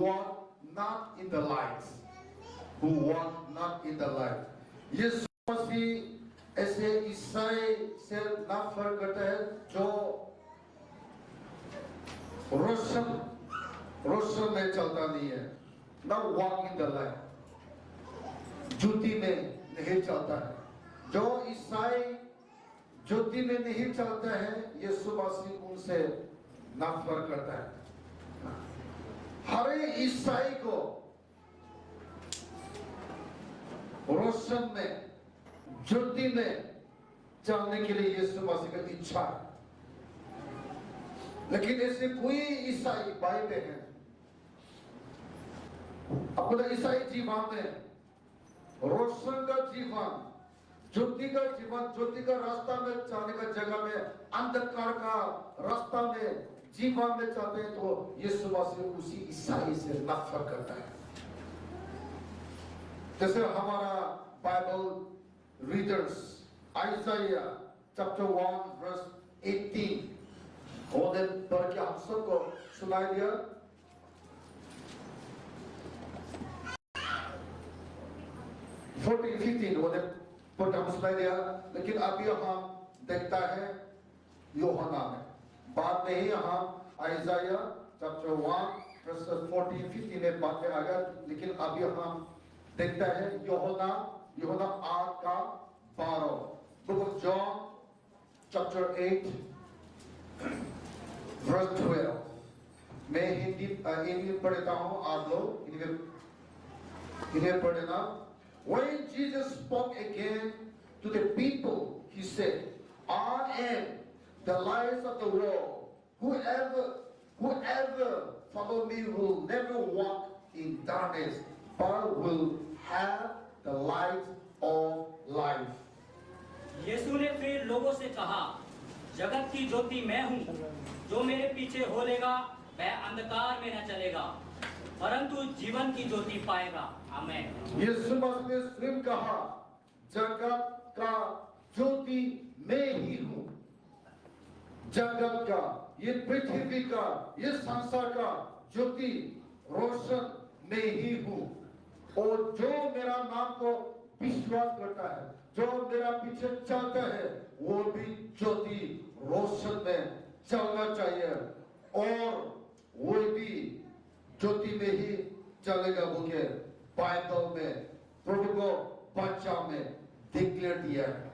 walk not in the light, who walk not in the light. यीशु मसीह ऐसे ईसाई से नफरत करता है जो रोशन में चलता नहीं है, not walk in the light, ज्योति में नहीं चलता है। जो ईसाई ज्योति में नहीं चलता है, यीशु मसीह उनसे नफरत करता है। हर ईसाई को रोशन में, ज्योति में चलने के लिए यीशु मसीह की इच्छा है। लेकिन ऐसे कोई ईसाई बाइबल हैं अपने ईसाई जीवन में रोशन का जीवन, ज्योति का जीवन, ज्योति का रास्ता में चलने का जगह में अंधकार का रास्ता में जीवन में चलते हैं, तो यीशु मसीह उसी ईसाई से नफरत करता है। जैसे हमारा बाइबल रीडर्स आइसाया चैप्टर 1 वर्स 18 उन्हें पढ़ के हम सबको सुनाई दिया। 14-15 उन्हें पढ़ के हम सुनाई दिया। लेकिन अभी हम देखता है यूहन्ना में, बाद में ही हम आइसाया चैप्टर 1 वर्स 14-15 में बाद में आ गया। लेकिन अभी हम देखता है यूहन्ना 8 का 12, book of John chapter 8 verse 12। मैं हिंदी पढ़ता हूं, आप लोग इन्हें पढ़ना। When Jesus spoke again to the people, he said, I am the light of the world. Whoever follow me will never walk in darkness, but will have the light of life. यीशु ने फिर लोगों से कहा, जगत की ज्योति मैं हूँ, जो मेरे पीछे हो लेगा वह अंधकार में न चलेगा, परंतु जीवन की ज्योति पाएगा। आमीन। यीशु मसीह ने स्वयं कहा, जगत का ज्योति मैं ही हूँ। जगत का, ये पृथ्वी का, ये संसार का ज्योति रोशन मैं ही हूँ। और जो मेरा नाम को विश्वास करता है, जो मेरा पीछे चलता है, वो भी ज्योति रोशन में चलना चाहिए, और वो भी ज्योति में ही चलेगा। बोले बाइबल में प्रभु को बच्चा में डिक्लेयर दिया है।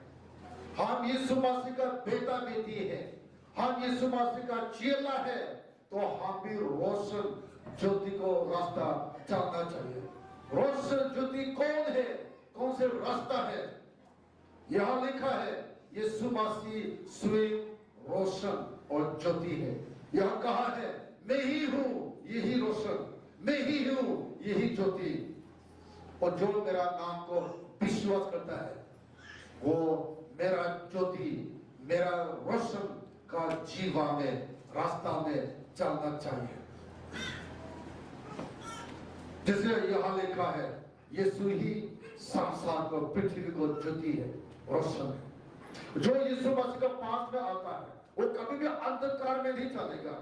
हम यीशु मसीह का बेटा बेटी है, हम यीशु मसीह का चेला है, तो हम भी रोशन ज्योति को रास्ता चलना चाहिए। रोशन ज्योति कौन है, कौन से रास्ता है? यहां लिखा है यीशु मसीह स्वयं रोशन और ज्योति है। यह कहा है मैं ही हूं यही रोशन, मैं ही हूं यही ज्योति, और जो मेरा नाम को विश्वास करता है वो मेरा ज्योति, मेरा रोशन का जीवन में, रास्ता में चलना चाहिए। जैसे यहां लिखा है यीशु ही संसार को, पृथ्वी को ज्योति है, रोशन है। जो यीशु मसीह के पास में आता है वो कभी भी अंधकार में नहीं चलेगा,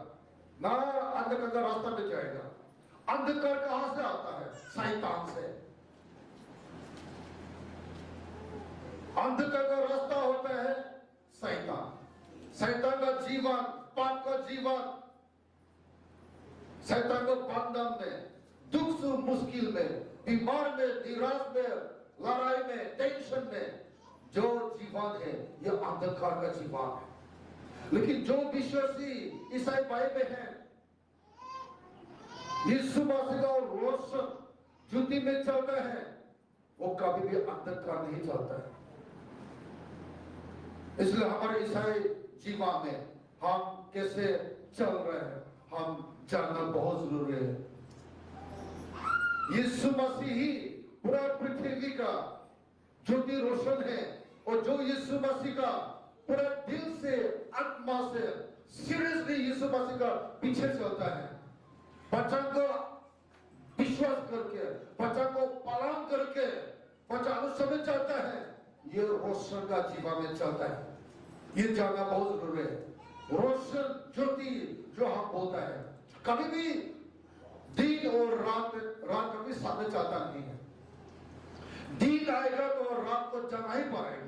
ना अंधकार का रास्ता में जाएगा। अंधकार कहां से आता है? शैतान से। अंधकार का रास्ता होता है शैतान। शैतान का जीवन, पाप का जीवन, शैतान को बंधन में, दुख से मुश्किल में, बीमार में, निराश में, लड़ाई में, टेंशन में जो जीवन है, यह अंधकार का जीवन है। लेकिन जो विश्वासी ईसाई भाई में है, यीशु मसीह का रोशन ज्योति में चलता है, वो कभी भी अंधकार नहीं चलता है। इसलिए हमारे ईसाई जीवन में हम कैसे चल रहे हैं, हम जानना बहुत जरूरी है। यीशु मसीह ही पूरा पृथ्वी का ज्योति रोशन है, और जो यीशु मसीह का पूरा दिल से, आत्मा से, सीरियसली यीशु मसीह का पीछे चलता है, बच्चा को विश्वास करके, बच्चा को पालन करके, बच्चा अनुसरण चलता है, ये रोशन का जीवन में चलता है। ये जानना बहुत जरूरी है। रोशन ज्योति जो हम बोलता है, कभी भी दिन और रात रात कभी सामने चाहता नहीं है। दिन आएगा तो रात को जगा ही पाएगा।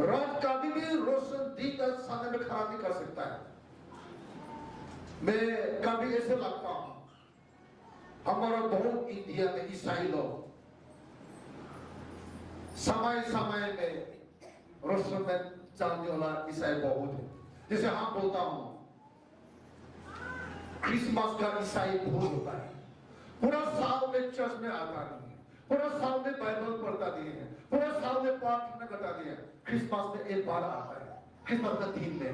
रात कभी भी रोशन दिन का सामने में खड़ा नहीं कर सकता है। मैं कभी ऐसे लगता हूं, हमारा बहुत इंडिया में ईसाई लोग समय समय में रोशन में चलने वाला ईसाई बहुत है। जैसे हम बोलता हूं क्रिसमस का ईसाई बहुत होता है, पूरा साल में चर्च में आता नहीं है, पूरा साल में बाइबल पढ़ता नहीं है, पूरा साल में प्रार्थना करता नहीं है। क्रिसमस में एक बार आता है, क्रिसमस का दिन में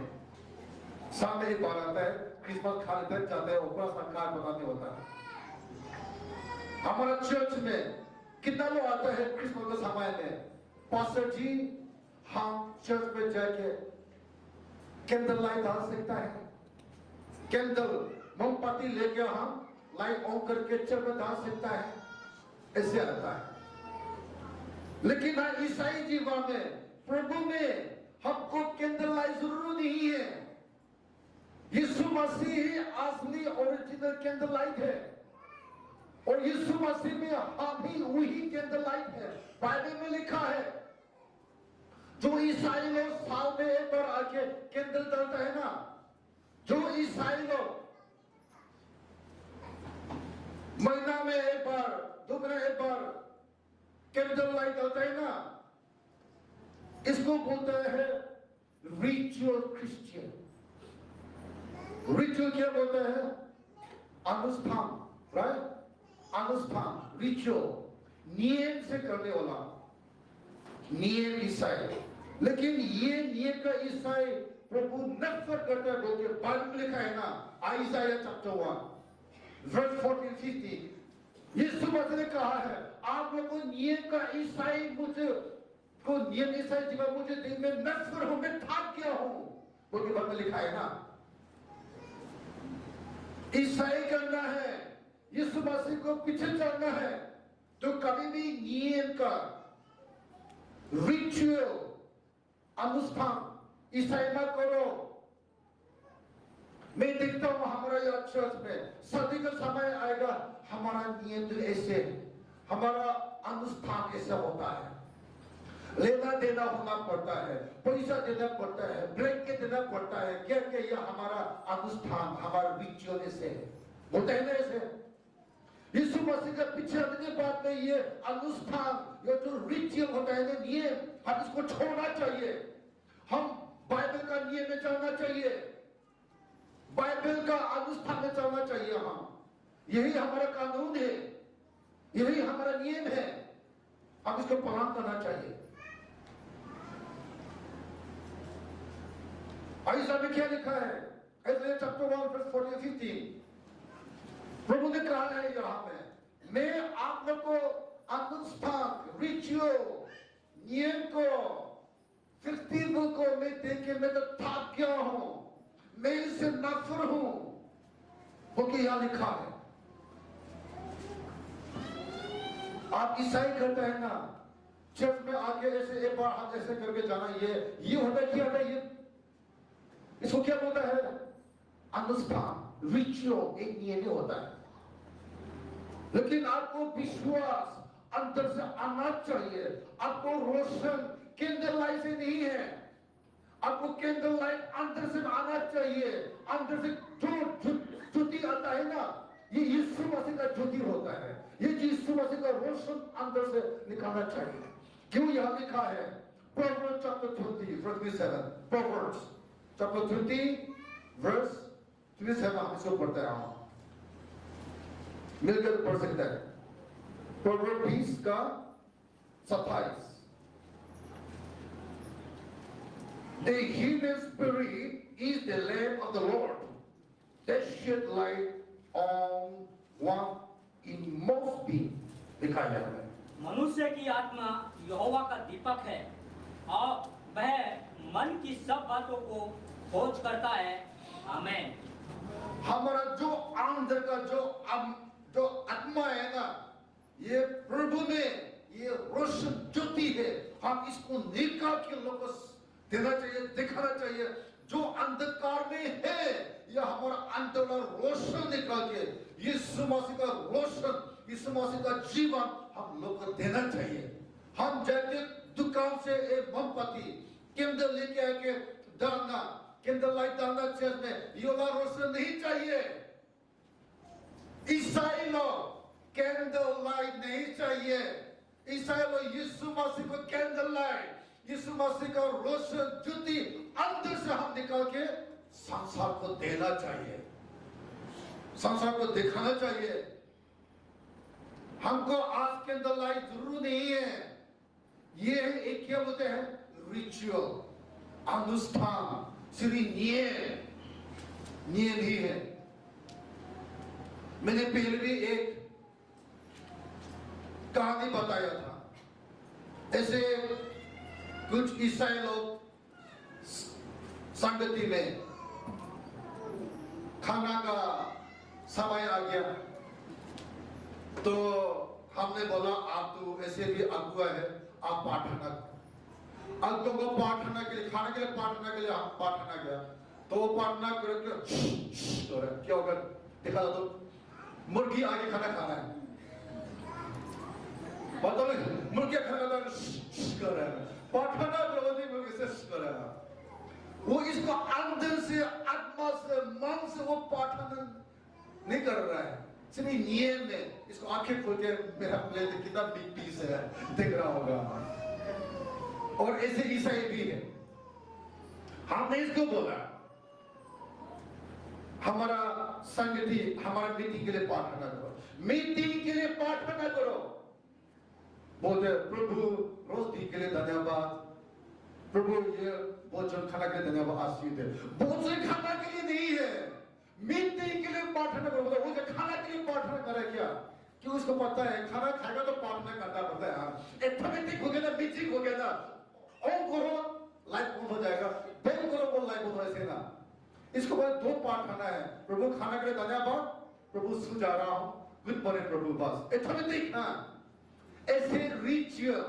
साल में एक बार आता है, क्रिसमस खा लेते जाते हैं, पूरा सरकार पता नहीं होता है। हमारा चर्च में कितना लोग आता है क्रिसमस के समय में, पास्टर जी हम चर्च में जाके कैंडल लाइट डाल सकता है, कैंडल मोमबत्ती लेके हम लाइट ऑन करके चर्च में डाल सकता है, ऐसे आता है। लेकिन ईसाई जीवन में प्रभु में हमको कैंडल लाइट जरूर नहीं है। यीशु मसीह ही असली ओरिजिनल कैंडल लाइट है, और यीशु मसीह में हम ही वही कैंडल लाइट है। बाइबल में लिखा है जो ईसाई लोग साल में एक बार आके कैंडल जलता है ना, जो ईसाई लोग महीना में एक बार, 2 महीने एक बार कैंडल लाइट जलता है ना, इसको बोलते हैं रिचुअल क्रिश्चियन। रिचुअल क्या बोलते हैं? अनुष्ठान, राइट? अनुष्ठान, रिचुअल, नियम से करने वाला नियम ईसाई। लेकिन ये नियम का ईसाई प्रभु नफरत करता है बोल के बाइबल में लिखा है ना, आइसाया चैप्टर 1 वर्स 14-15। यीशु मसीह ने कहा है आप लोग को नियम का ईसाई मुझे को नियम ईसाई जीवन मुझे दिन में नफरत हूं, मैं थक गया हूं बोल के बाइबल में लिखा है ना। ईसाई करना है, यीशु मसीह को पीछे चलना है, तो कभी भी नियम का रिचुअल अनुष्ठान ईसाई मत करो। मैं देखता हूं हमारा यह चर्च में सदी का समय आएगा, हमारा नियम ऐसे, हमारा अनुष्ठान ऐसा होता है, लेना देना होना पड़ता है, पैसा देना पड़ता है, ब्लैंकेट देना पड़ता है, क्या क्या यह हमारा अनुष्ठान, हमारा रिचुअल ऐसे होता है ना। ऐसे यीशु मसीह के पीछे हटने के बाद में ये अनुष्ठान, ये जो रिचुअल होता है ना, नियम, हम इसको छोड़ना चाहिए। हम बाइबल का नियम में चलना चाहिए, बाइबल का अनुष्ठान में चलना चाहिए। हम यही हमारा कानून है, यही हमारा नियम है, हम इसको पालन करना चाहिए। आइसा में क्या लिखा है? इसलिए चैप्टर 1 वर्स 14-15 प्रभु ने कहा है यहां में, मैं आप लोग को अनुष्ठान, रिचुअल, नियम को, फेस्टिवल को मैं देख के मैं तो थक गया हूं, मैं इससे नफरत हूं क्योंकि यहां लिखा है। आप ईसाई करते हैं ना, चर्च में आके ऐसे एक बार हाथ ऐसे करके जाना, ये होता है, क्या होता है, ये इसको क्या बोलता है? अनुष्ठान, रिचुअल, एक नियम होता है। लेकिन आपको विश्वास अंदर से आना चाहिए। आपको रोशन कैंडल लाइट से नहीं है, आपको कैंडल लाइट अंदर से आना चाहिए। अंदर से जो ज्योति आता है ना, ये यीशु मसीह का ज्योति होता है, ये यीशु मसीह का रोशन अंदर से निकालना चाहिए। क्यों यहां लिखा है? Proverbs chapter 20 verse 27, Proverbs chapter 20 verse 27, हम इसको पढ़ते हैं, मिलकर पढ़ सकते हैं। Proverbs 20 का 27। The human spirit is the lamp of the Lord that shed light on one inmost being। लिखा है मनुष्य की आत्मा यहोवा का दीपक है और वह मन की सब बातों को खोज करता है। आमीन। हमारा जो अंदर का जो आत्मा है ना, ये प्रभु में ये रोशन ज्योति है, हम इसको निकाल के लोगों को देना चाहिए, दिखाना चाहिए। जो अंधकार में है, ये हमारा अंदर रोशन निकाल के यीशु मसीह का रोशन, यीशु मसीह का जीवन हम लोग को देना चाहिए। हम जाके दुकान से एक मोमबत्ती कैंडल लेके आके डालना, कैंडल लाइट डालना चर्च में, ये वाला रोशन नहीं चाहिए। ईसाई लोग कैंडल लाइट नहीं चाहिए। ईसाई लोग यीशु मसीह को कैंडल लाइट, यीशु मसीह का रोशन ज्योति अंदर से हम निकाल के संसार को देना चाहिए, संसार को दिखाना चाहिए। हमको आज कैंडल लाइट जरूर नहीं है। ये एक क्या बोलते हैं, रिचुअल, अनुष्ठान, सिर्फ नियम ही है। मैंने पहले भी एक कहानी बताया था। ऐसे कुछ ईसाई लोग संगति में खाना का समय आ गया, तो हमने बोला आप तो ऐसे भी अगुआ है, आप प्रार्थना करो। अगुआ को प्रार्थना के लिए, खाने के लिए प्रार्थना के लिए हम प्रार्थना गया, तो वो प्रार्थना करके क्या होगा देखा तो मुर्गी आगे खाना खाना है, मतलब मुर्गी खाना कर रहा है, प्रार्थना प्रवृत्ति मुर्गी से कर रहा है। वो इसको अंदर से, आत्मा से, मन से वो प्रार्थना नहीं कर रहा है, सिर्फ नियम में। इसको आंखें खोल के मेरा प्लेट कितना बिग पीस है देख रहा होगा। और ऐसे ईसाई भी है। हमने इसको बोला हमारा संगति, हमारा मीटिंग के लिए प्रार्थना करो, मीटिंग के लिए प्रार्थना करो। बोलते प्रभु रोटी के लिए धन्यवाद, प्रभु ये भोजन खाना के लिए धन्यवाद, आशीष है। भोजन खाना के लिए नहीं है, मीटिंग के लिए प्रार्थना करो। वो जो खाना के लिए प्रार्थना करे क्या, कि उसको पता है खाना खाएगा तो प्रार्थना करना पड़ता है। ऑटोमेटिक हो गया ना, मीटिंग हो गया ना, ऑन करो लाइट ऑन हो जाएगा, बंद करो वो लाइट ऑन, ऐसे ना। इसको बाद दो प्रार्थना है, प्रभु खाना के लिए धन्यवाद, प्रभु सो जा रहा हूं, गुड मॉर्निंग प्रभु, बस ऑटोमेटिक। हाँ, ऐसे रिचुअल,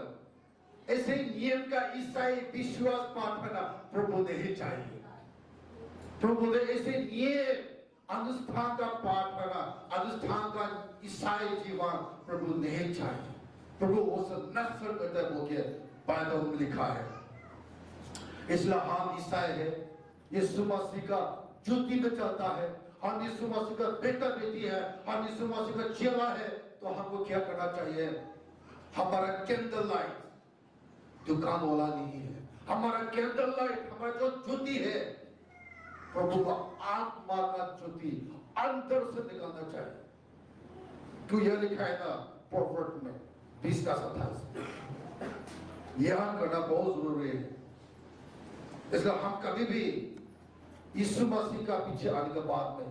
ऐसे नियम का ईसाई विश्वास प्रार्थना प्रभु नहीं चाहिए। प्रभु ने ऐसे नियम, अनुष्ठान का प्रार्थना, अनुष्ठान का ईसाई जीवन प्रभु नहीं चाहिए। प्रभु वो सब नफरत करता है, वो के बाइबल में लिखा है। इसलिए हम ईसाई है, यीशु मसीह का ज्योति में चलता है, हम यीशु मसीह का बेटा बेटी है, हम यीशु मसीह का चेला है, तो हमको क्या करना चाहिए? हमारा कैंडल लाइट दुकान वाला नहीं है, हमारा कैंडल लाइट, हमारा जो ज्योति है प्रभु का आत्मा का ज्योति अंदर से निकलना चाहिए। क्यों यह लिखा है ना प्रोफेट में 20:27, यह करना बहुत जरूरी है। इसलिए हम कभी भी यीशु मसीह का पीछे आने के बाद में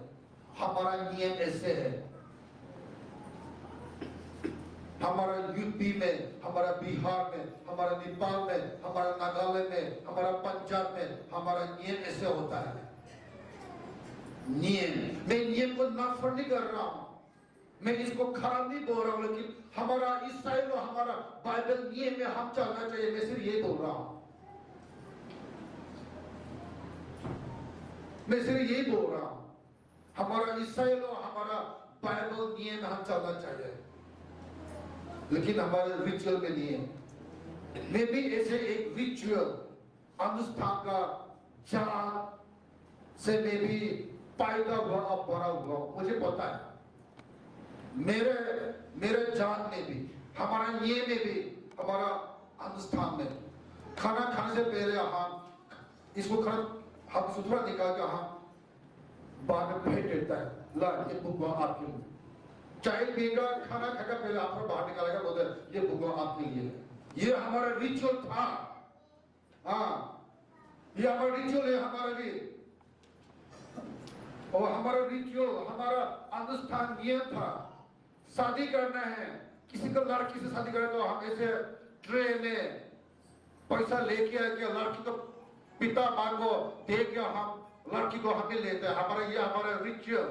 हमारा नियम ऐसे है, हमारा यूपी में, हमारा बिहार में, हमारा नेपाल में, हमारा नागालैंड में, हमारा पंजाब में, हमारा नियम ऐसे होता है। नियम, मैं नियम को नफरत नहीं कर रहा हूं, मैं इसको खराब नहीं बोल रहा हूं, लेकिन हमारा ईसाई लोग, हमारा बाइबल नियम में हम चलना चाहिए, मैं सिर्फ ये बोल रहा हूं, मैं सिर्फ यही बोल रहा हूं। हमारा ईसाई लोग, हमारा बाइबल नियम में हम चलना चाहिए, लेकिन हमारे रिचुअल में नहीं है। मैं भी ऐसे एक रिचुअल अनुष्ठान का जहां से मैं भी पैदा हुआ और बड़ा हुआ, मुझे पता है। मेरे जान में भी, हमारा नियम में भी, हमारा अनुष्ठान में खाना खाने से पहले हम इसको हम सुथरा निकाल कर हम बाद में फेंक देता है, ला ये भगवा आपके लिए। चाहे बेगा खाना खाकर पहले आपको बाहर निकालेगा, बोलते ये भगवा आपके लिए। ये हमारा रिचुअल था, हाँ ये हमारा रिचुअल है हमारा भी। और हमारा रिचुअल, हमारा अनुष्ठान नियम था। शादी करना है, किसी को लड़की से शादी करे तो हम ऐसे ट्रे में पैसा लेके आके लड़की को पिता माँ को दे के हम लड़की को हमें लेते हैं। हमारा ये हमारा रिचुअल,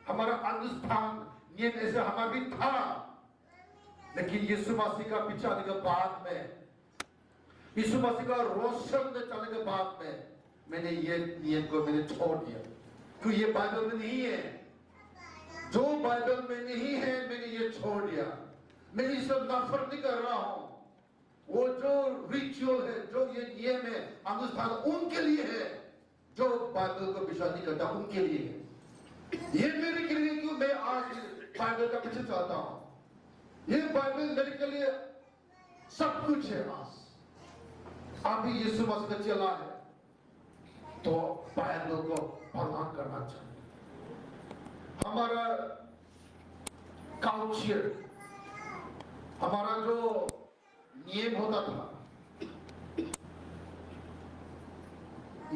हमारा अनुष्ठान नियम ऐसे हमारा भी था। लेकिन यीशु मसीह का पीछे आने के बाद में, यीशु मसीह का रोशन में चलने के बाद में मैंने ये नियम को मैंने छोड़ दिया, क्योंकि ये बाइबल में नहीं है। जो बाइबल में नहीं है मैंने ये छोड़ दिया, मैं इससे नफरत नहीं कर रहा हूं। वो जो रिचुअल है, जो ये नियम है, अनुष्ठान उनके लिए है। जो बाइबल को विश्वास नहीं करता उनके लिए है। ये मेरे के लिए क्यों मैं आज बाइबल का पीछे चलता हूं। ये बाइबल मेरे के लिए सब कुछ है। आज अभी यीशु मसीह का चला है तो बाइबल को पालन करना चाहिए। हमारा कल्चर, हमारा जो नियम होता था,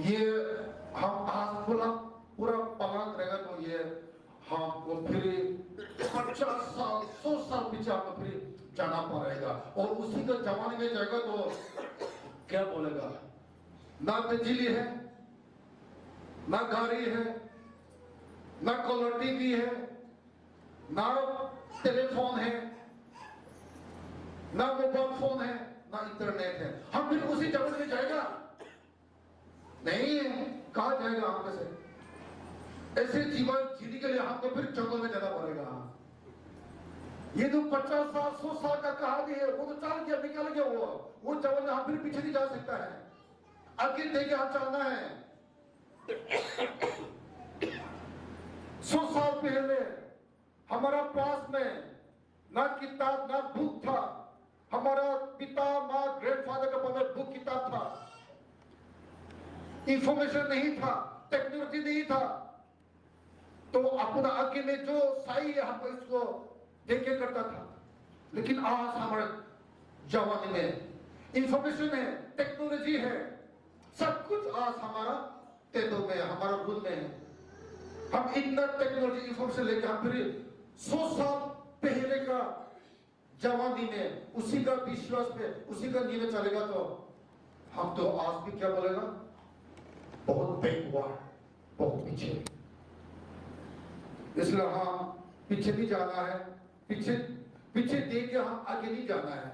ये हम आज पूरा पालन करेगा तो ये हमको फिर 50 साल 100 साल पीछे हमको फिर जाना पड़ेगा। और उसी का जमाने में जाएगा तो क्या बोलेगा, ना बिजली है, ना गाड़ी है, ना कलर टीवी है, ना टेलीफोन है, ना मोबाइल फोन है, ना इंटरनेट है। हम फिर उसी जगह में जाएगा नहीं है। कहा जाएगा हमसे से? ऐसे जीवन जीने के लिए हमको फिर जंगल में जाना पड़ेगा। ये जो 50 साल 100 साल का कहानी है वो तो चल गया, निकल गया। वो जंगल में हम फिर पीछे नहीं जा सकता है। आगे देखे हम चलना है। 100 साल पहले हमारा पास में ना किताब ना बुक था। हमारा पिता माँ ग्रैंडफादर का पास बुक किताब था, इंफॉर्मेशन नहीं था, टेक्नोलॉजी नहीं था। तो अपना आगे में जो सही है हम इसको देखे करता था। लेकिन आज हमारे जमाने में इंफॉर्मेशन है, टेक्नोलॉजी है, सब कुछ आज हमारा तेदों में, हमारा रूल में है। हम इतना टेक्नोलॉजी इंफॉर्मेशन लेके हम फिर 100 साल पहले का जवानी में उसी का विश्वास पे, उसी का नींव चलेगा तो हम तो आज भी क्या बोलेगा, बहुत बैकवर्ड, बहुत पीछे। इसलिए हम पीछे नहीं जाना है, पीछे देख के हम आगे नहीं जाना है,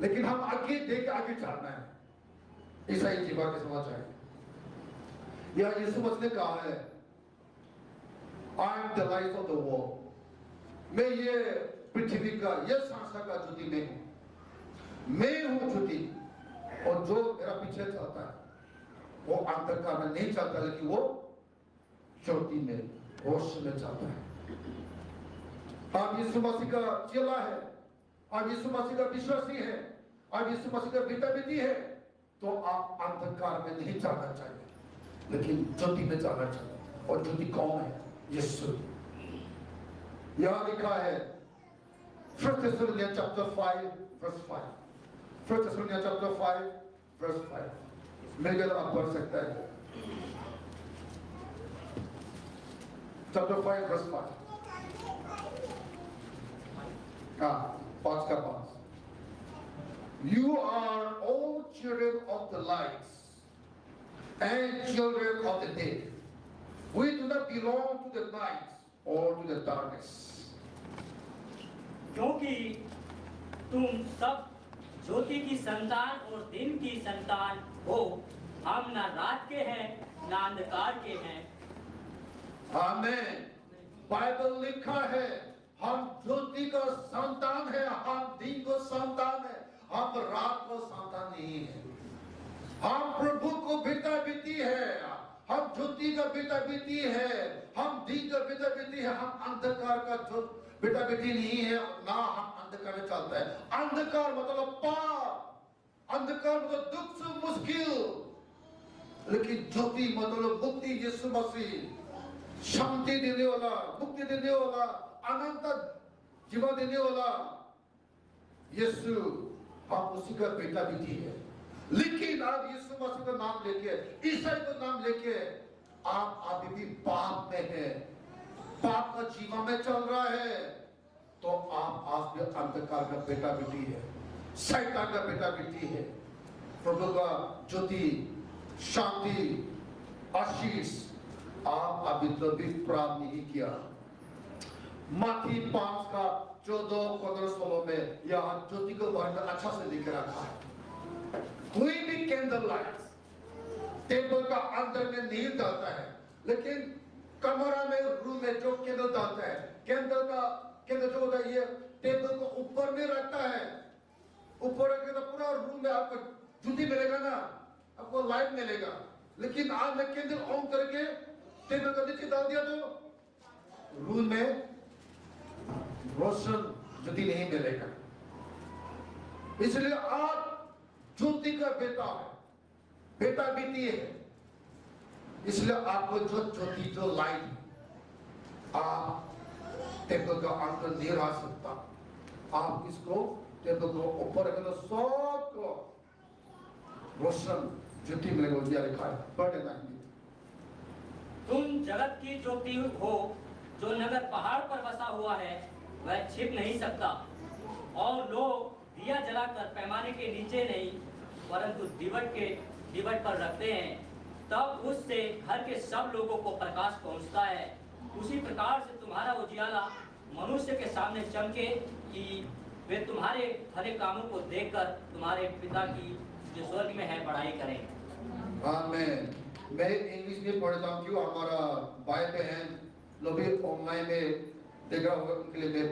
लेकिन हम आगे देख के आगे चलना है। ऐसा ही जीवा के समाचार है। यह यीशु मसीह ने कहा है, I am the light of the world. मैं ये पृथ्वी का, ये संसार का ज्योति में हूं। मैं हूं ज्योति, और जो मेरा पीछे चलता है वो अंधकार में नहीं चलता, लेकिन वो ज्योति में, रोशनी में चलता है। आप यीशु मसीह का चेला है, आप यीशु मसीह का विश्वासी है, आप यीशु मसीह का बेटा बेटी है, तो आप अंधकार में नहीं चलना चाहिए, लेकिन ज्योति में चलना चाहिए। और ज्योति कौन है? यीशु। यहां लिखा है 1 Thessalonians chapter 5 verse 5। 1 Thessalonians chapter 5 verse 5 मेरे ख्याल आप पढ़ सकता है। Chapter 5 verse 5। हाँ, 5 का 5। You are all children of the lights and children of the day. We do not belong to the night or to the darkness. क्योंकि तुम सब ज्योति की संतान और दिन की संतान हो। हम न रात के हैं न अंधकार के हैं। आमीन। बाइबल लिखा है हम ज्योति का संतान है, हम दिन को संतान है, हम रात को संतान नहीं है। हम प्रभु को बेटा बेटी है, हम ज्योति का बेटा बेटी है, हम दिन का बेटा बेटी है। हम अंधकार का जो बेटा बेटी नहीं है, ना हम अंधकार में चलता है। अंधकार मतलब पाप, अंधकार मतलब दुख से मुश्किल, लेकिन ज्योति मतलब मुक्ति। यीशु मसीह शांति देने वाला, मुक्ति देने वाला, अनंत जीवन देने वाला यीशु, हम उसी का बेटा बेटी है। लेकिन आप यीशु मसीह का नाम लेके, ईसाई का नाम लेके आप अभी भी पाप में है, पाप का जीवन में चल रहा है, तो आप आज भी अंधकार का बेटा बेटी है, शैतान का बेटा बेटी है। प्रभु का ज्योति, शांति, आशीष आप अभी तो भी प्राप्त नहीं किया। मत्ती 5 का 14, 15, 16 में यहाँ ज्योति को बारे में अच्छा से लिख रखा है। कोई भी कैंडल लाइट टेबल का अंदर में नहीं डालता है, लेकिन कमरा में रूम में जो कैंडल डालता है, कैंडल जो होता है ये टेबल को ऊपर में रखता है, ऊपर रखे तो पूरा रूम में आपको ज्योति मिलेगा ना, आपको लाइट मिलेगा। लेकिन आज मैं कैंडल ऑन करके टेबल का नीचे डाल दिया तो रूम में रोशन ज्योति नहीं मिलेगा। इसलिए आप ज्योति का बेटा है, बेटा बेटी है, इसलिए आपको जो ज्योति जो लाइट आप टेबल का अंदर नहीं रह सकता, आप इसको टेबल को ऊपर रखना, सबको रोशन ज्योति मिलेगा। दिया लिखा है, पढ़ लेना। तुम जगत की ज्योति हो, जो नगर पहाड़ पर बसा हुआ है वह छिप नहीं सकता, और लोग दिया जलाकर पैमाने के नीचे नहीं परंतु दीवट पर रखते हैं, तब उससे घर के सब लोगों को प्रकाश पहुंचता है। उसी प्रकार से तुम्हारा उजियाला मनुष्य के सामने चमके कि वे तुम्हारे भले कामों को देखकर तुम्हारे पिता की जो स्वर्ग में है बड़ाई करें। आमीन। मैं इंग्लिश में पढ़ता हूँ, क्यों हमारा भाई बहन लोग भी ऑनलाइन में देख रहा होगा, उनके लिए मैं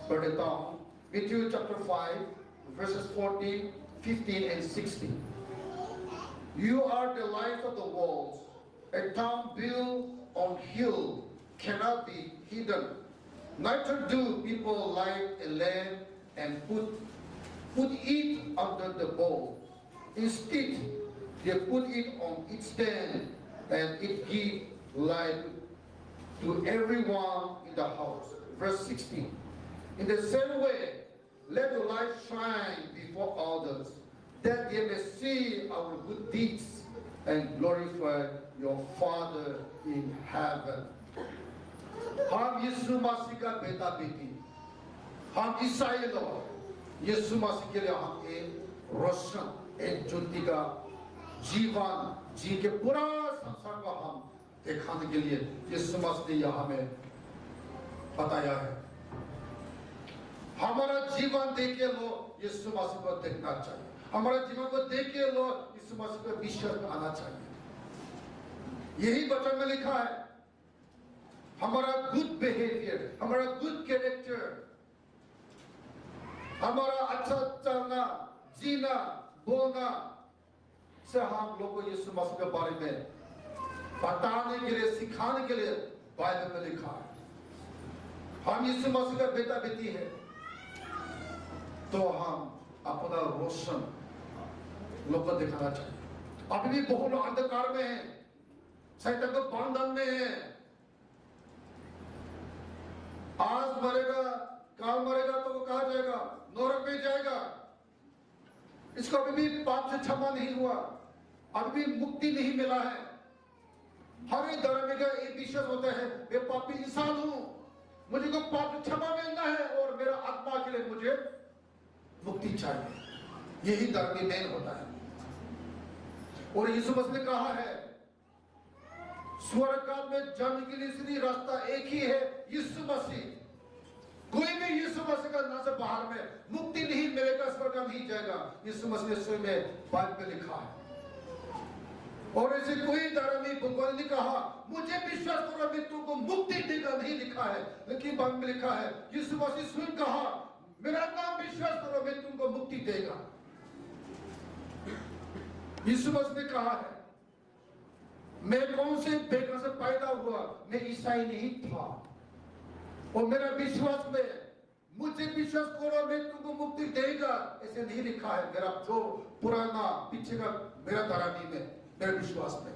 पढ़ता हूँ। Matthew chapter 5 verses 14, 15 and 16. You are the light of the world. A town built on hill cannot be hidden. Neither do people light a lamp and put it under the bowl. Instead, they put it on its stand, and it gives light to everyone in the house. Verse 16. In the same way, let your light shine before others, that they may see our good deeds and glorify your Father in heaven. हम यीशु मसीह का बेटा बेटी, हम ईसाई लोग यीशु मसीह के लिए हम एक रोशन, एक ज्योति का जीवन जी के पूरा संसार को हम दिखाने के लिए यीशु मसीह ने यह हमें बताया है। हमारा जीवन देख के लोग यीशु मसीह को देखना चाहिए, हमारा जीवन को देख के लोग यीशु मसीह को विश्वास में आना चाहिए। यही वचन में लिखा है, हमारा गुड बिहेवियर, हमारा गुड कैरेक्टर, हमारा अच्छा चलना, जीना, बोलना से हम लोग को यीशु मसीह के बारे में बताने के लिए, सिखाने के लिए बाइबल में लिखा है। हम यीशु मसीह का बेटा बेटी है, तो हम अपना रोशन लोग को दिखाना चाहिए। अभी भी बहुत लोग अंधकार में हैं, शैतान के बंधन में हैं। आज मरेगा, कल मरेगा तो वो कहा जाएगा, नरक में जाएगा। इसको अभी भी पाप से क्षमा नहीं हुआ, अभी भी मुक्ति नहीं मिला है। हर एक धर्म का एक विश्वास होता है, मैं पापी इंसान हूं, मुझे को पाप से क्षमा मिलना है और मेरा आत्मा के लिए मुझे मुक्ति चाहिए। यही धर्म में मेन होता है। और यीशु मसीह ने कहा है, स्वर्ग काल में जाने के लिए सीधी रास्ता एक ही है, यीशु मसीह। कोई भी यीशु मसीह का नाम से बाहर में मुक्ति नहीं मिलेगा, स्वर्ग नहीं जाएगा। यीशु मसीह ने स्वयं में बाइबल में लिखा है। और ऐसे कोई धर्मी भगवान ने कहा, मुझे विश्वास करो मैं तुमको मुक्ति देगा, नहीं लिखा है। लेकिन बाइबल में लिखा है, यीशु मसीह स्वयं कहा, मेरा नाम विश्वास करो मैं तुमको मुक्ति देगा। यीशु मसीह ने कहा है, मैं कौन से बेटा से पैदा हुआ, मैं ईसाई नहीं था, और मेरा विश्वास में मुझे विश्वास करो मैं तुमको मुक्ति देगा, ऐसे नहीं लिखा है। मेरा जो पुराना पीछे का मेरा धरामी में, मेरे विश्वास में।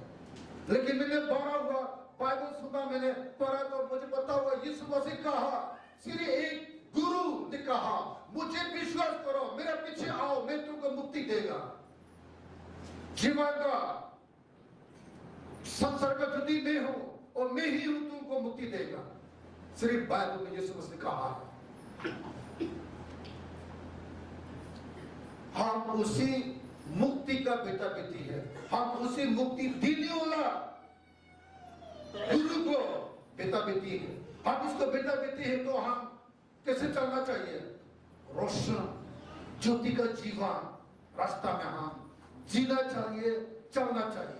लेकिन मैंने बड़ा हुआ, बाइबल सुना, मैंने पढ़ा तो मुझे पता हुआ यीशु मसीह कहा, सिर्फ एक गुरु ने कहा, मुझे विश्वास करो, मेरे पीछे आओ, मैं तुमको मुक्ति देगा। जीवन का संसार का ज्योति मैं हूं, और मैं ही हूं तुमको मुक्ति देगा। सिर्फ बाइबल में यीशु मसीह ने कहा है। हम उसी मुक्ति का बेटा बेटी है, हम उसी मुक्ति देने वाला गुरु को बेटा बेटी है। हम इसको बेटा बेटी है, तो हम कैसे चलना चाहिए? रोशन ज्योति का जीवन रास्ता में हम जीना चाहिए, चलना चाहिए।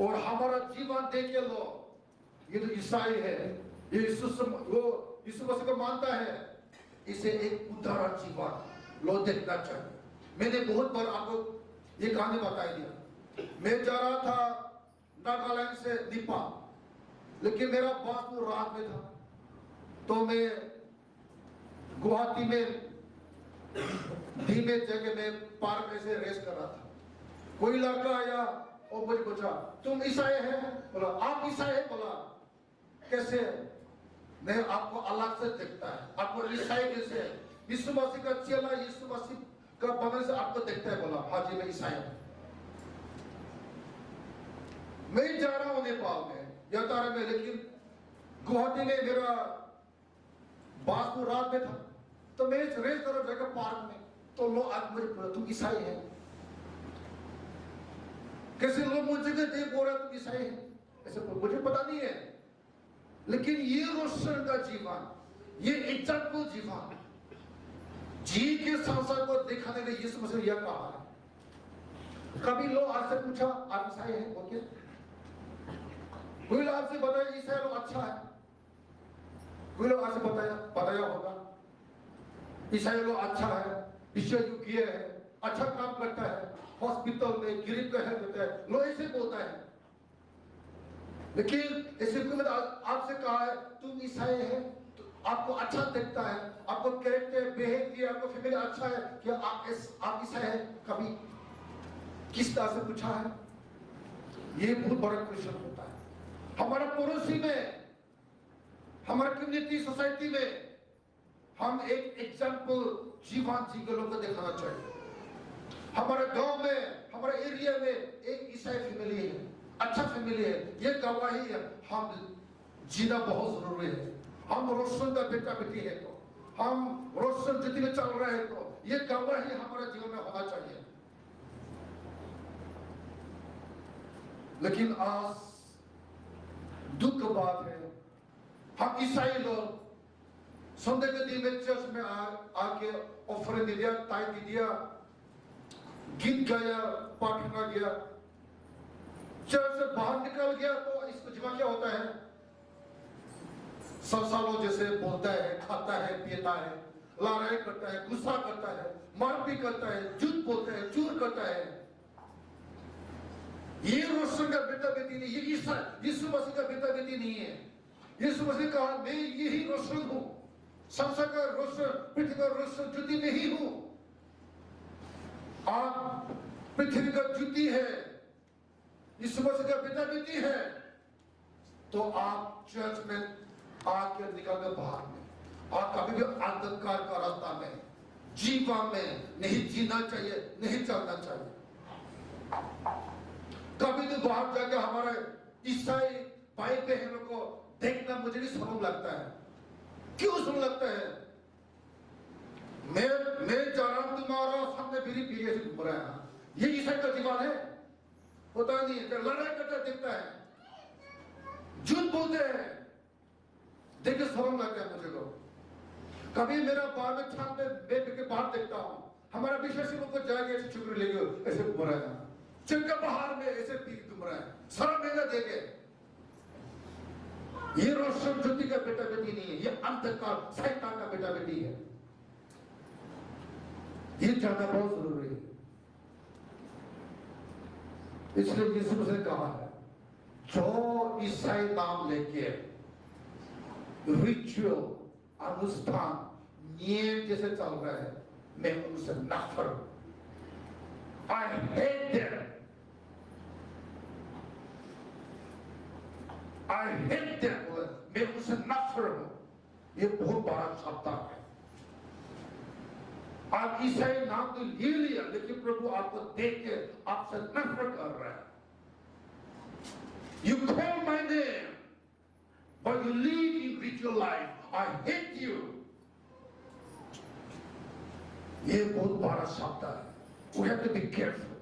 और हमारा जीवन देख के लोग ये तो ईसाई है, ये यीशु मसीह को मानता है, इसे एक उदाहरण जीवन लो देखना चाहिए। मैंने बहुत बार आपको ये कहानी बताई दिया। मैं जा रहा था नागालैंड से निपा, लेकिन मेरा बस वो रात में था, तो मैं गुवाहाटी में धीमे जगह में पार्क में से रेस कर रहा था। कोई लड़का आया और मुझे पूछा, तुम ईसाई है? बोला, आप ईसाई है? बोला, कैसे? मैं आपको अलग से देखता है, आपको ईसाई कैसे है? यीशु मसीह का चेला, यीशु मसीह का बनने से आपको देखता है। बोला, हाँ जी, मैं ईसाई हूं। मैं जा रहा हूं नेपाल में, यात्रा में, लेकिन गुवाहाटी में मेरा बासपुर रात में था, तो मैं रेस कर रहा था पार्क में, तो लोग आज मुझे बोला, तुम ईसाई है? कैसे लोग मुझे देख बोल रहे तुम ईसाई है? ऐसे मुझे पता नहीं है, लेकिन ये रोशन का जीवन, ये एग्जाम्पल जीवन, जी के संसार को दिखाने में यीशु मसीह यह कहा है। कभी लोग आपसे पूछा, आप ईसाई है? ओके, कोई लोग आपसे बताया ईसाई लोग अच्छा है, कोई लोग आपसे बताया होगा ईसाई लोग अच्छा है, ईश्वर योग्य है, अच्छा काम करता है, हॉस्पिटल में गरीब का हेल्प करता है, लोग ऐसे बोलता है। लेकिन ऐसे कोई आपसे कहा है तुम ईसाई है, तो आपको अच्छा दिखता है, आपको कैरेक्टर बिहेवियर, आपको फैमिली अच्छा है, क्या आप ईसाई है? कभी किस तरह से पूछा है? ये बहुत बड़ा क्वेश्चन होता है। हमारा पड़ोसी में, हमारे कम्युनिटी सोसाइटी में हम एक एग्जाम्पल जीवन जी के लोगों को दिखाना चाहिए। हमारे गांव में, हमारे एरिया में एक ईसाई फैमिली है, अच्छा फैमिली है, ये गवाही है, हम जीना बहुत जरूरी है। हम रोशन का बेटा बेटी है, तो हम रोशन जितने में चल रहे हैं, तो ये गवाही हमारे जीवन में होना चाहिए। लेकिन आज दुख का बात है, हम ईसाई लोग संडे के दिन में चर्च में आके ऑफरिंग दिया, टाइम दिया, गीत गाया, प्रार्थना किया, चर्च से बाहर निकल गया, तो इसको जीवन क्या होता है? संसारों जैसे बोलता है, खाता है, पीता है, लड़ाई करता है, गुस्सा करता है, मारपीट करता है, झूठ बोलता है, चोर करता है। ये रोशन का बेटा बेटी नहीं, ये यीशु मसीह का बेटा बेटी नहीं है। यीशु मसीह कहा, मैं यही रोशन हूं, संसार का रोशन, पृथ्वी का रोशन, ज्योति में ही हूं। आप पृथ्वी का ज्योति है, यीशु मसीह का बेटा बेटी है, तो आप चर्च में आके निकल कर बाहर में, और कभी भी अंधकार का रास्ता में, जीवन में नहीं जीना चाहिए, नहीं चलना चाहिए। कभी तो बाहर जाके हमारे ईसाई भाई बहनों को देखना मुझे भी शर्म लगता है। क्यों शर्म लगता है? मैं जा रहा हूं, तुम्हारा सामने बीड़ी पी के घूम रहा है, ये ईसाई का जीवन है? होता नहीं है। लड़ाई करता दिखता है, झूठ बोलते हैं, देख के शर्म लगता है मुझे को। कभी मेरा बाहर में छत में मैं बाहर देखता हूं, हमारा विश्वासी लोग को जाके ऐसे चुकरी लेके ऐसे घूम रहा है, जिनका बाहर में ऐसे पी घूम रहा है, शर्म नहीं देखे। ये रोशन ज्योति का बेटा बेटी नहीं है, ये अंधकार शैतान का बेटा बेटी है। ये जानना बहुत जरूरी है। इसलिए यीशु ने कहा है, जो ईसाई नाम लेके रिचुअल, अनुष्ठान, नियम जैसे चल रहा है, मैं उनसे नफरत, I hate them. I hate them. मैं उनसे नफरत हूं। ये बहुत बड़ा शब्द है। आप ईसाई नाम तो ले लिया, लेकिन प्रभु आपको देख के आपसे नफरत कर रहा है। You call my name, but you live in ritual life. I hate you. ये बहुत बड़ा शब्द है। We have to be careful.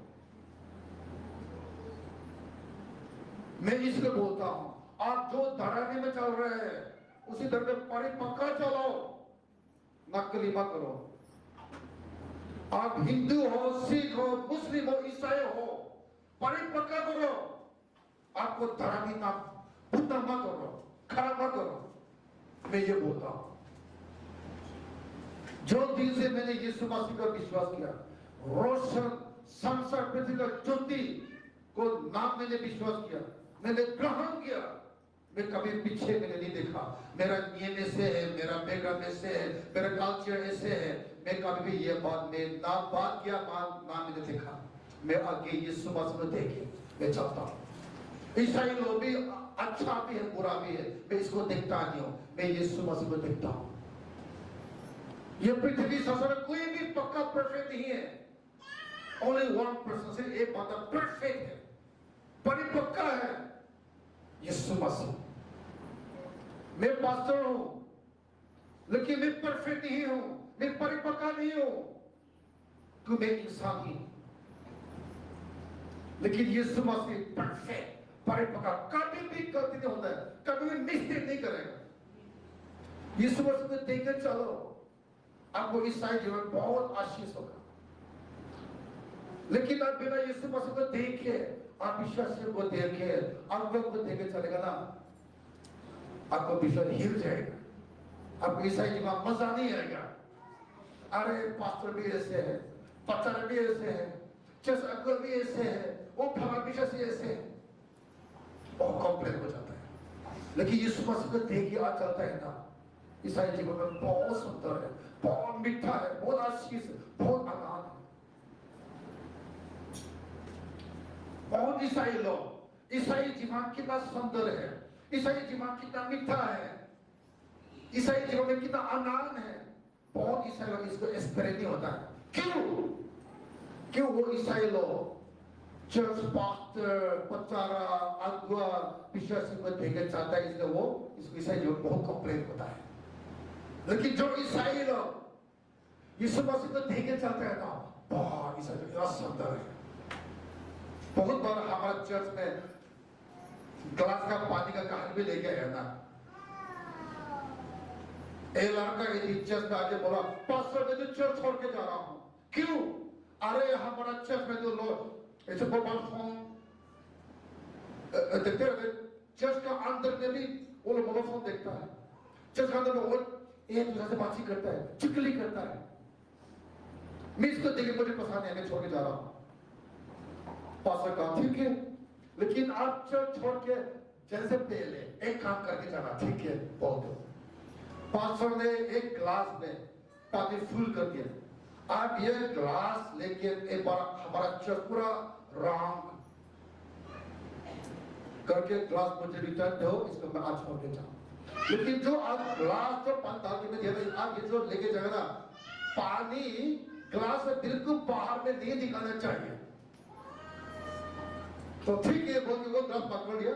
मैं इसको बोलता हूं, आप जो धराने में चल रहे हैं, उसी तरह में परिपक्का चलो, नकली मत करो। आप हिंदू हो, सिख हो, मुस्लिम हो, ईसाई हो, परिपक्का करो। आपको धरानी नाम भुगतान मत करो, खड़ा मत करो। मैं ये बोलता हूं, जो दिल से मैंने यीशु मसीह का विश्वास किया, रोशन संसार पृथ्वी का ज्योति को नाम मैंने विश्वास किया, मैंने ग्रहण किया, मैं कभी पीछे मैंने नहीं देखा। मेरा नियम ऐसे है, मेरा बैकग्राउंड ऐसे है, मेरा कल्चर ऐसे है, मैं कभी भी ये बात में ना बात किया, ना मैंने देखा। मैं आगे यीशु मसीह को देखे मैं चलता हूँ। ईसाई लोग भी अच्छा भी है, बुरा भी है, मैं इसको देखता नहीं हूँ, मैं यीशु मसीह को देखता हूँ। ये पृथ्वी संसार में कोई भी पक्का परफेक्ट नहीं है। ओनली वन पर्सन, सिर्फ एक बंदा परफेक्ट है, परिपक्का है, यीशु मसीह। मैं पास्टर हूं, लेकिन मैं परफेक्ट नहीं हूं, मैं परिपक्का नहीं हूं, तो मैं इंसान ही। लेकिन यीशु मसीह परफेक्ट, परिपक्का, कभी भी गलती नहीं होता है, कभी भी मिस्टेक नहीं करेगा। यीशु मसीह को देखकर चलो, आपको ईसाई जीवन बहुत आशीष होगा। लेकिन आप बिना यीशु मसीह को देखे, आप विश्वास को देखे, अनुभव को देखे चलेगा ना, आपको विश्वास हिल जाएगा, आपको ईसाई जीवन मजा नहीं आएगा। अरे पास्टर भी ऐसे है, पत्थर भी ऐसे है, चर्च अंकल भी ऐसे है, वो फला विश्वास ऐसे है, और कॉम्प्लेन हो जाता है। लेकिन यीशु मसीह को देखे आज चलता है ना, ईसाई जीवन में बहुत सुंदर है, बहुत मीठा है, बहुत आशीष है, बहुत आनंद है। बहुत ईसाई लोग, ईसाई जीवन कितना सुंदर है, ईसाई जीवन कितना मीठा है, ईसाई जीवन में कितना आनंद है, बहुत ईसाई लोग इसको एक्सपीरियंस नहीं होता है। क्यों वो ईसाई लोग चर्च पास्टर, पचारा, अगुआ, विश्वासी को देखे चाहता है, इसलिए वो इसको ईसाई जीवन बहुत कंप्लेन होता है। लेकिन जो ईसाई लोग यीशु मसीह को देखे चलते हैं ना, बहुत ईसाई इतना सुंदर है। बहुत बार हमारे चर्च में ग्लास का पानी का कहानी भी लेके आया ना, एक लड़का यदि चर्च में आके बोला, पास्टर मैं तो चर्च छोड़ के जा रहा हूं। क्यों? अरे हमारा चर्च में तो लोग ऐसे मोबाइल फोन देखते रहते, चर्च का अंदर में भी वो लोग मोबाइल फोन देखता है, चर्च का अंदर में वो एक दूसरे से बातचीत करता है, चुगली करता है। मैं इसको देख के मुझे पसंद नहीं, मैं छोड़ के जा रहा हूं। पास्टर कहा ठीक है, लेकिन आप चर्च छोड़ के जैसे पहले एक काम करके जाना, ठीक है बहुत है। पास्टर ने एक ग्लास में पानी फुल कर दिया, आप ये ग्लास लेके एक बार हमारा चर्च पूरा रंग करके ग्लास मुझे रिटर्न दो, इसको मैं आज छोड़ के जाऊं। लेकिन जो आप ग्लास जो पानी डाल के मैं दे रहा, आप ये जो लेके जाएगा ना, पानी ग्लास में बिल्कुल बाहर में नहीं दिखाना चाहिए। तो ठीक है बोल के वो ग्लास पकड़ लिया,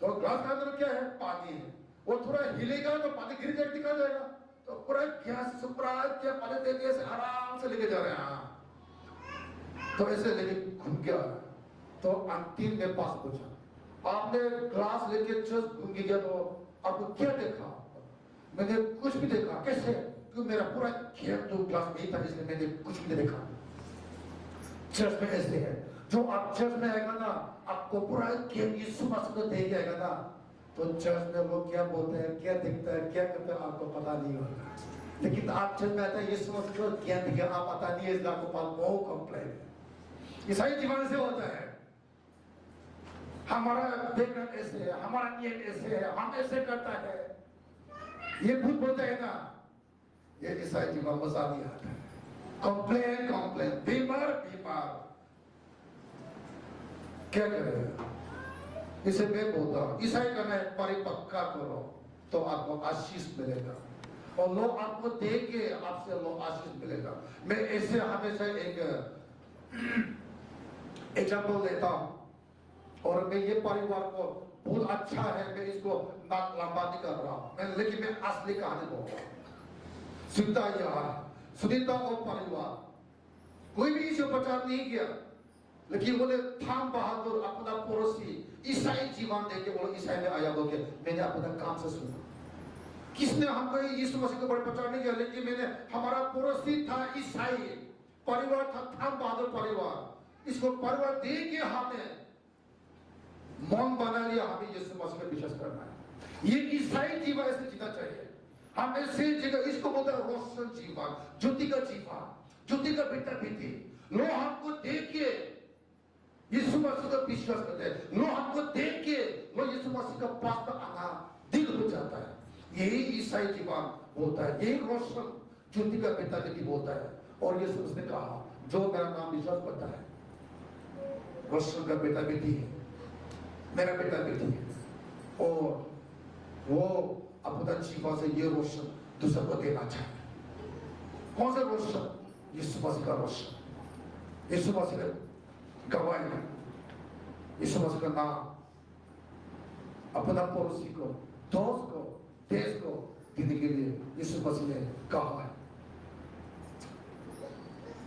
तो ग्लास का अंदर क्या है? पानी है। वो थोड़ा हिलेगा तो पानी गिर जाएगा, दिखा जाएगा, तो पूरा गैस से पूरा क्या पानी देके ऐसे आराम से लेके जा रहे हैं। तो ऐसे लेके घूम के आ रहा है, तो अंतिम में पास पूछा, आपने ग्लास लेके चर्च घूम के गया तो आपको क्या देखा? मैंने कुछ भी देखा। कैसे? क्योंकि मेरा पूरा खेत तो ग्लास नहीं था, इसलिए मैंने कुछ भी नहीं देखा। चर्च में ऐसे है, जो आप चर्च में आएगा ना, आपको पूरा खेत यीशु मसीह को देख जाएगा ना, तो चर्च में लोग क्या बोलते हैं, क्या दिखता है, क्या करते हैं, आपको पता नहीं होगा। लेकिन आप चर्च में आते हैं, यीशु मसीह को क्या दिखा आप पता नहीं है, इसलिए आपको पास बहुत कंप्लेन है। ईसाई जीवन से होता है, हमारा बैकग्राउंड ऐसे है, हमारा नियम ऐसे है, हम ऐसे करता है, ये भूत बोलते हैं ना, ये ईसाई जीवन मजा नहीं आता है। कंप्लेन कंप्लेन, बीमार बीमार, क्या करेगा? इसे मैं बोलता हूं, ईसाई का मैं परिपक्का करो तो आपको आशीष मिलेगा, और लोग आपको देख के आपसे लोग आशीष मिलेगा। मैं ऐसे हमेशा एक एग्जाम्पल देता हूं, और मैं ये परिवार को बहुत अच्छा है, मैं इसको बात लंबा नहीं कर रहा हूं, मैं लेकिन मैं असली कहानी बोल रहा हूं। सुनीता यार, सुनीता और परिवार, कोई भी इसे प्रचार नहीं किया, लेकिन बोले थाम बहादुर अपना पड़ोसी ईसाई जीवन देके बोलो ईसाई में आया बोल के मैंने अपना काम से सुना। किसने हमको यीशु मसीह को बड़े प्रचार नहीं किया, लेकिन मैंने, हमारा पड़ोसी था ईसाई, परिवार था थाम बहादुर परिवार, इसको परिवार दे के हमें मौन बना लिया, हमें यीशु मसीह पे विश्वास करना है। ये ईसाई जीवन ऐसे जीना चाहिए। हम ऐसे जगह इसको बोलते हैं रोशन जीवन, ज्योति का जीवन, ज्योति का बेटा बेटी। लोग हमको देख के यीशु मसीह का विश्वास करते हैं, लोग हमको देख के लोग यीशु मसीह का पास तक आना दिल हो जाता है। यही ईसाई जीवन बोलता है, यही रोशन ज्योति का बेटा बेटी बोलता है। और यीशु मसीह ने कहा जो मेरा नाम विश्वास करता है रोशन का बेटा बेटी है, मेरा बेटा बेटी है, और वो अपना जीवन से ये रोशन दूसरे को देना चाहिए। कौन सा रोशन? यीशु मसीह का रोशन, यीशु मसीह का गवाही, यीशु मसीह का नाम अपना पड़ोसी को, दोस्त को, देश को देने के लिए यीशु मसीह ने कहा है।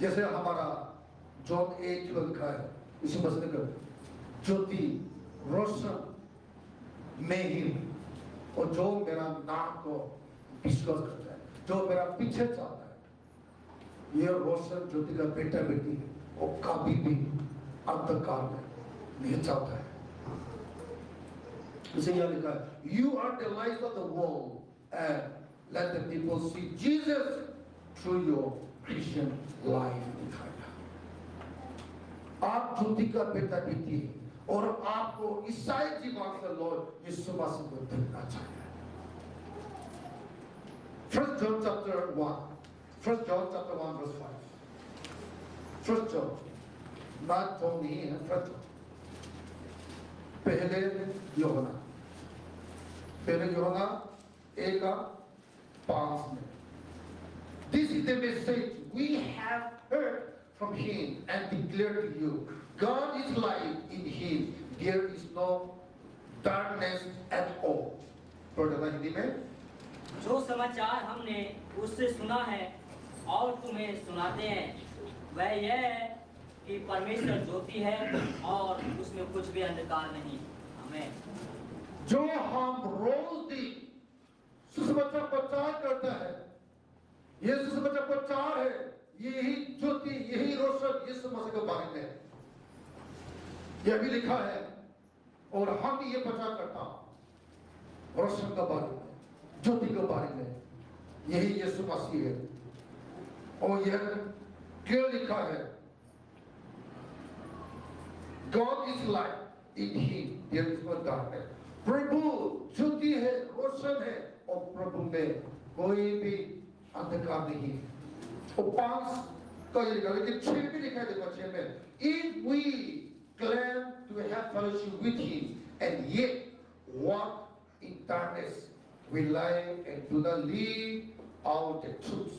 जैसे हमारा जॉन 8 को लिखा है, यीशु मसीह ने कहा ज्योति रोशन मैं ही हूं, और जो मेरा नाम को विश्वास करता है, जो मेरा पीछे चलता है, ये रोशन ज्योति का बेटा बेटी है, वो कभी भी अंधकार में नहीं चलता है। इसे यह लिखा है, you are the light of the world and let the people see Jesus through your Christian life. आप ज्योति का बेटा बेटी है, और आपको ईसाई जीवन से लोग यीशु मसीह को देखना चाहिए। First John chapter 1, First John chapter 1 verse 5. First John, not John नहीं है, First John। पहले यूहन्ना 1:5 में, this is the message we have heard from him and declared to you. God is light, in him there is no darkness at all. पढ़ देना हिंदी में। जो समाचार हमने उससे सुना है और तुम्हें सुनाते हैं, वह यह है कि परमेश्वर ज्योति है और उसमें कुछ भी अंधकार नहीं। हमें जो हम रोज दिन सुसमाचार प्रचार करता है, ये सुसमाचार प्रचार है, यही ज्योति, यही रोशन यीशु मसीह के बारे में यह भी लिखा है। और हम ये प्रचार करता हूं रोशन के बारे में, ज्योति के बारे में, यही यीशु मसीह है। और यह क्यों लिखा है? God is light, in him there is no darkness। प्रभु ज्योति है, रोशन है, और प्रभु में कोई भी अंधकार नहीं है। और 5 का ये लिखा है, लेकिन 6 भी लिखा है, देखो 6 में, if we claim to have fellowship with him and yet walk in darkness, we lie and do not live out the truth।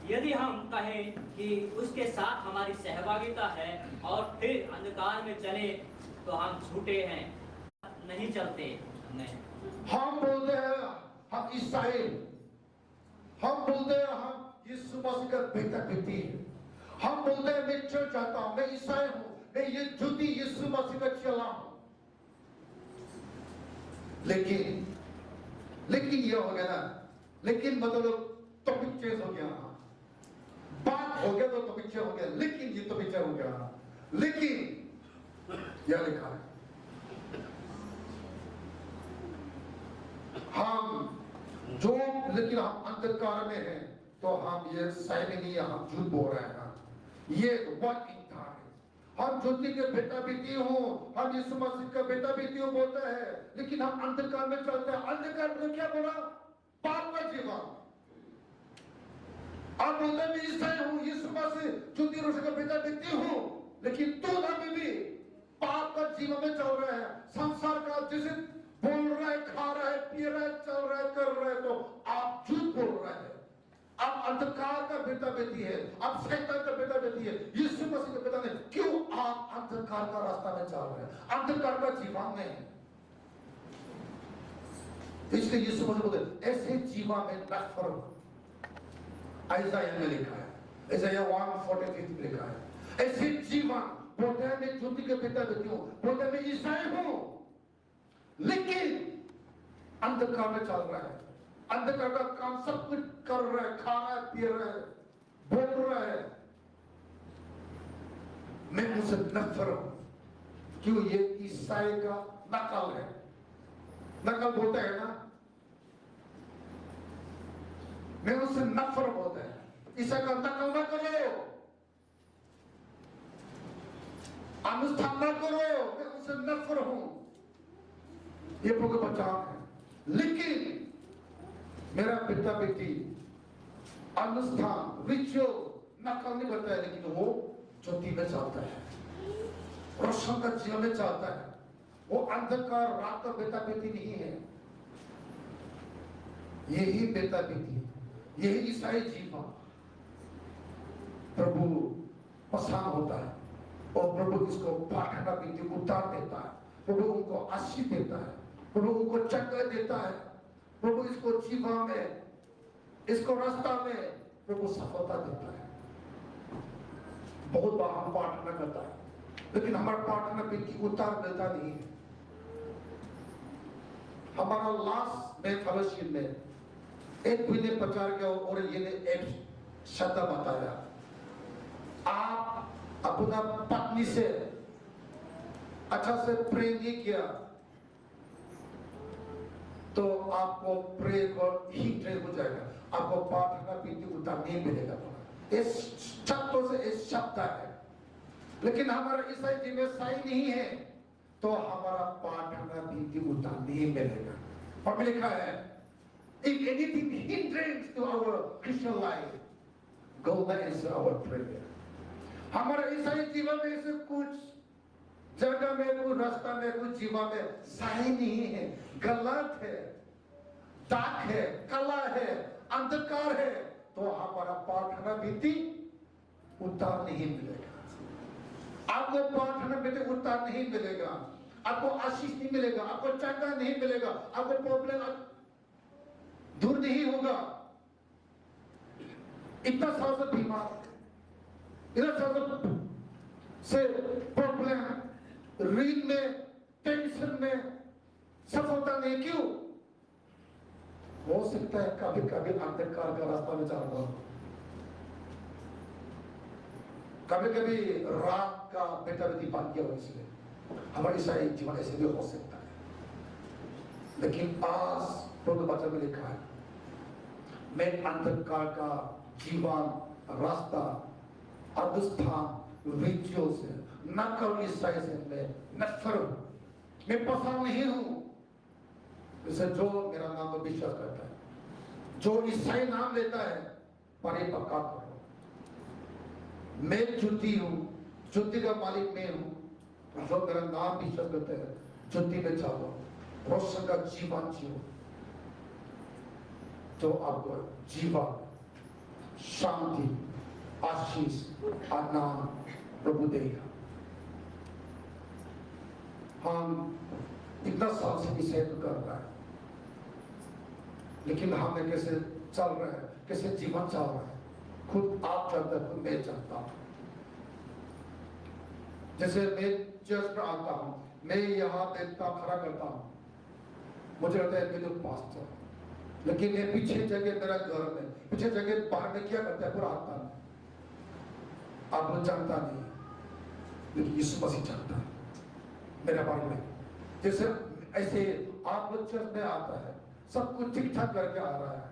यदि हम कहें कि उसके साथ हमारी सहभागिता है और फिर अंधकार में चले, तो हम झूठे हैं, नहीं चलते। हम बोलते हैं हम ईसाई, हम बोलते हैं हम यीशु मसीह का बेटा बेटी है, हम बोलते हैं मैं चर्च जाता हूं, मैं ईसाई हूं, मैं ये ज्योति यीशु मसीह का चेला हूं। लेकिन ये हो गया ना, लेकिन मतलब टॉपिक चेंज हो गया, बात हो गया तो टॉपिक चेंज हो गया, लेकिन ये टॉपिक चेंज हो गया। लेकिन यह लिखा है, लेकिन हम अंधकार में हैं, तो हम ये सही में नहीं है, हम झूठ बोल रहे हैं। ये what in time, हम ज्योति के बेटा बेटी हूँ, हम यीशु मसीह का बेटा बेटी हूँ बोलते हैं, लेकिन हम अंधकार में चलते हैं। अंधकार में क्या बोला? पाप का जीवन। आप बोलते हैं मैं ईसाई हूँ, यीशु मसीह ज्योति रोशन का बेटा बेटी हूँ, लेकिन तू ना भी पाप का जीवन में चल रहे हैं, संसार का जैसे बोल रहा है, खा रहा है, पी रहा है, चल रहा है, कर रहा है, तो आप झूठ बोल रहे हैं। आप अंधकार का बेटा बेटी है, आप शैतान का बेटा बेटी है, यीशु मसीह का बेटा नहीं। क्यों आप अंधकार का रास्ता में चल रहे हैं, अंधकार का जीवन में है? इसलिए यीशु मसीह बोलते ऐसे जीवन में न करो। आइज़ाया में लिखा है, आइज़ाया 1:43 में लिखा है, ऐसे जीवन बोलते हैं मैं ज्योति के बेटा बेटी हूं, बोलते हैं मैं ईसाई हूं, लेकिन अंधकार में चल रहा है, अंधकार का काम सब कुछ कर रहा है, खा रहा है, पी रहा है, बोल रहा है, मैं मुझसे नफरत हूं। क्यों? ये ईसाई का नकल है। नकल बोलते हैं ना, मैं उससे नफरत होता है। ईसाई का नकल ना करो, अनुष्ठान ना करो, मैं उससे नफरत हूं। ये प्रभु का बचाव है। लेकिन मेरा पिता बेटी अनुष्ठान रिचुअल नकल नहीं करता है, लेकिन वो ज्योति में चाहता है, रोशन का जीवन में चाहता है। वो अंधकार रात का बेटा बेटी नहीं है। यही बेटा बेटी, यही ईसाई जीवन प्रभु पसंद होता है। और प्रभु इसको प्रार्थना बेटी उतार देता है। प्रभु उनको आशीष देता है, प्रभु उनको चक्कर देता है, प्रभु इसको जीवन में, इसको रास्ता में प्रभु सफलता देता है। बहुत बार हम प्रार्थना करता है, लेकिन हमारा प्रार्थना बेटी उतार देता नहीं है। हमारा लास्ट में फेलोशिप में एक भी ने प्रचार किया और ये ने एक शब्द बताया, आप अपना पत्नी से अच्छा से प्रेम नहीं किया तो आपको प्रेम और ही प्रेम हो जाएगा, आपको प्रार्थना बेटी उतार नहीं मिलेगा। इस शब्दों से इस शब्द है। लेकिन हमारा ईसाई जी में सही नहीं है तो हमारा प्रार्थना बेटी उतार नहीं मिलेगा। और लिखा है, if anything hindrance to our Christian life, go and answer our prayer. हमारे ईसाई जीवन में से कुछ जगह में, कुछ रास्ता में, कुछ जीवन में सही नहीं है, गलत है, दाग है, कला है, अंधकार है, तो हमारा प्रार्थना बेटी उत्तर नहीं मिलेगा। आपको प्रार्थना बेटी उत्तर नहीं मिलेगा, आपको आशीष नहीं मिलेगा, आपको चंगा नहीं मिलेगा, आपको प्रॉब्लम दूर नहीं होगा। इतना साल से बीमार, इतना साल से प्रॉब्लम, रीड में, टेंशन में सफलता नहीं। क्यों? हो सकता है कभी कभी अंधकार का रास्ता में चल रहा हो, कभी कभी रात का बेटा बेटी बन गया हो, इसलिए हमारी ईसाई जीवन ऐसे भी हो सकता है। लेकिन आज प्रभु वचन में लिखा है, मैं अंधकार का जीवन, रास्ता, अनुष्ठान, रिचुअल से, नकल ईसाई से मैं नफरत हूं, मैं पसंद नहीं हूं। इसे जो मेरा नाम पर विश्वास करता है, जो ईसाई नाम लेता है, पर ये पक्का करो, मैं ज्योति हूं, ज्योति का मालिक मैं हूं। जो मेरा नाम विश्वास करते हैं, ज्योति में चलो, रोशन का जीवन जियो, तो आपको जीवन, शांति, आशीष, आनंद प्रभु देगा। हम इतना साल से विषय कर रहा है, लेकिन हमें कैसे चल रहा है, कैसे जीवन चल रहा है, खुद आप जानते हैं, खुद मैं जानता हूं। जैसे मैं चर्च पर आता हूं, मैं यहां देखता खड़ा करता हूं, मुझे लगता है मैं तो पास्टर, लेकिन मैं पीछे जगह मेरा घर में, पीछे जगह बाहर में क्या करता है पूरा आता है, आप लोग जानता नहीं, लेकिन यीशु मसीह जानता है मेरे बारे में। जैसे ऐसे आप लोग चर्च में आता है, सब कुछ ठीक ठाक करके आ रहा है,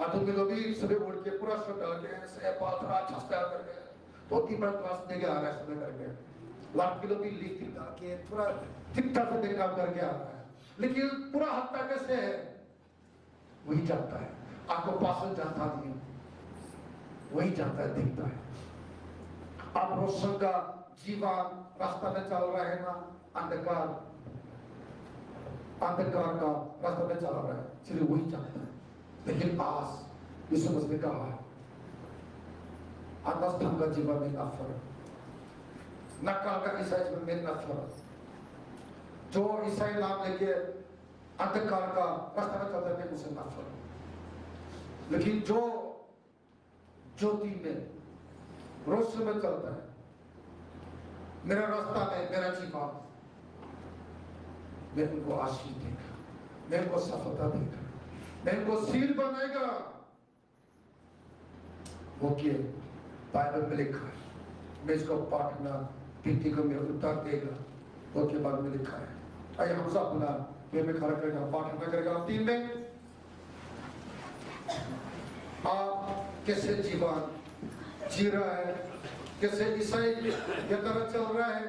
आधुनिक लोग भी सुबह उठ के पूरा शर्ट डाल के ऐसे बाल थोड़ा अच्छा से करके तो तीन बार क्लास लेके आ रहा है सुबह करके, लाख किलो भी लिफ्ट डाल के पूरा ठीक ठाक से काम करके आ रहा है, लेकिन पूरा हफ्ता कैसे है वही जानता है। आपको पासल जानता नहीं, वही जानता है, दिखता है। आप रोशन का जीवन रास्ता में चल रहा है ना, अंधकार का रास्ता में चल रहा है, सिर्फ वही जानता है। लेकिन आज यीशु मसीह ने कहा है, अनुष्ठान का जीवन में नफरत, नकल का ईसाई में नफरत, जो ईसाई नाम लेके अंधकार का रास्ता में चलता है उसे नफरत। लेकिन जो ज्योति में, रोशनी में चलता है, मेरा रास्ता में, मेरा जीवन, मैं उनको आशीष देगा, मैं उनको सफलता देगा, मैं उनको सिर बनाएगा। वो बाइबल में लिखा है, मैं इसको प्रार्थना भित्ति को मैं उतार देगा। उसके बाद में लिखा है। आइए हम सब अपना में खड़ा करेगा, पाठ करेगा। 3 में आप कैसे जीवन जी रहा है, कैसे ईसाई की तरह चल रहा है,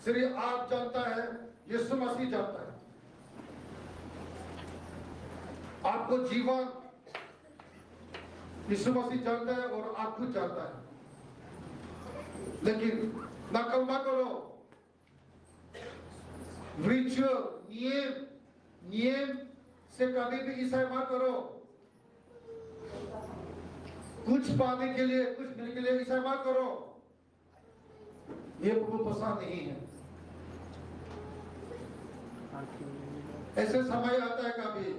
सिर्फ आप जानता है, यीशु मसीह जानता है। आपको जीवन यीशु मसीह जानता है और आप खुद जानता है। लेकिन नकल मत करो, रिचुअल नियम से कभी भी ईसाई मत करो। कुछ पाने के लिए, कुछ मिलने के लिए ईसाई मत करो। ये प्रभु पसंद नहीं है। ऐसे समय आता है कभी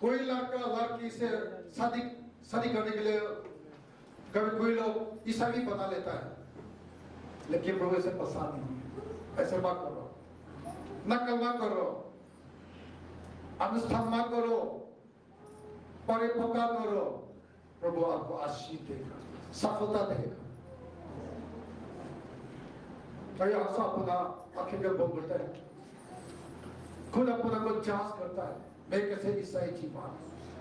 कोई लड़का लड़की से शादी करने के लिए कभी कोई लोग ईसाई भी बना लेता है, लेकिन प्रभु ऐसे पसंद नहीं है। ऐसे मत करो, नकल मत करो, अनुष्ठान मत करो, परिपक्वता करो। प्रभु आपको आशीष देगा, सफलता देगा। तो ऐसा अपना आखिर में बोलता है, खुद अपना को जांच करता है, मैं कैसे ईसाई जीवन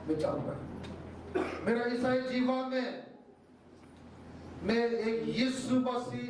में चल रहा हूं। मेरा ईसाई जीवन में मैं एक यीशु मसीह